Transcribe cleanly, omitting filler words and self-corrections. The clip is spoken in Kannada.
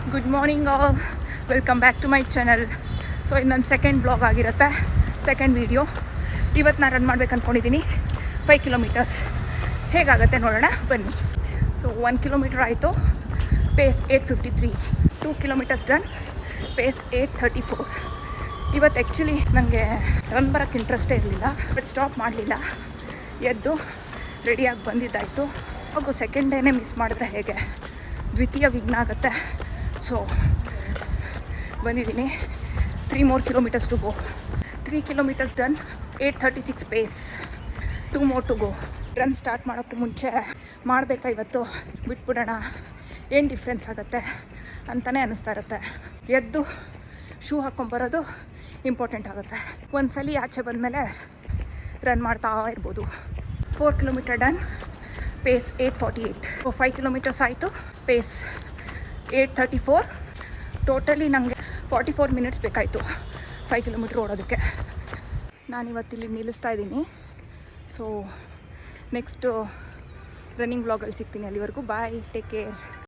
Good morning all, welcome back to my channel. So ಇದು ನನ್ನ ಸೆಕೆಂಡ್ ಬ್ಲಾಗ್ ಆಗಿರುತ್ತೆ, ಸೆಕೆಂಡ್ ವೀಡಿಯೋ. ಇವತ್ತು ನಾನು ರನ್ ಮಾಡ್ಬೇಕು ಅಂದ್ಕೊಂಡಿದ್ದೀನಿ 5 ಕಿಲೋಮೀಟರ್ಸ್. ಹೇಗಾಗುತ್ತೆ ನೋಡೋಣ ಬನ್ನಿ. ಸೊ 1 ಕಿಲೋಮೀಟರ್ ಆಯಿತು, ಪೇಸ್ 8:53. 2 kilometres done, pace 8:34. ಇವತ್ತು ಆ್ಯಕ್ಚುಲಿ ನನಗೆ ರನ್ ಬರೋಕ್ಕೆ ಇಂಟ್ರೆಸ್ಟೇ ಇರಲಿಲ್ಲ, ಬಟ್ ಸ್ಟಾಪ್ ಮಾಡಲಿಲ್ಲ. ಎದ್ದು ರೆಡಿಯಾಗಿ ಬಂದಿದ್ದಾಯಿತು. ಹಾಗೂ ಸೆಕೆಂಡ್ ಡೇನೇ ಮಿಸ್ ಮಾಡಿದ್ರೆ ಹೇಗೆ, ದ್ವಿತೀಯ ವಿಘ್ನ ಆಗುತ್ತೆ. ಸೊ ಬಂದಿದ್ದೀನಿ. 3 more kilometers to go. 3 kilometers done, 8:36 pace. 2 more to go. Run start ಮಾಡೋಕ್ಕೆ ಮುಂಚೆ ಮಾಡಬೇಕಾ ಇವತ್ತು, ಬಿಟ್ಬಿಡೋಣ, ಏನು ಡಿಫ್ರೆನ್ಸ್ ಆಗುತ್ತೆ ಅಂತಲೇ ಅನ್ನಿಸ್ತಾ ಇರುತ್ತೆ. ಎದ್ದು ಶೂ ಹಾಕ್ಕೊಂಬರೋದು ಇಂಪಾರ್ಟೆಂಟ್ ಆಗುತ್ತೆ. ಒಂದ್ಸಲಿ ಆಚೆ ಬಂದಮೇಲೆ ರನ್ ಮಾಡ್ತಾ ಇರ್ಬೋದು. 4 kilometer ಡನ್, ಪೇಸ್ 8:48. 5 kilometers ಆಯಿತು, ಪೇಸ್ 8:34. ಟೋಟಲಿ ನನಗೆ 44 minutes ಬೇಕಾಯಿತು 5 kilometer ಓಡೋದಕ್ಕೆ. ನಾನಿವತ್ತಿಲ್ಲಿ ನಿಲ್ಲಿಸ್ತಾ ಇದ್ದೀನಿ. ಸೊ ನೆಕ್ಸ್ಟು ರನ್ನಿಂಗ್ ಬ್ಲಾಗಲ್ಲಿ ಸಿಗ್ತೀನಿ. ಅಲ್ಲಿವರೆಗೂ ಬಾಯ್, ಟೇಕ್ ಕೇರ್.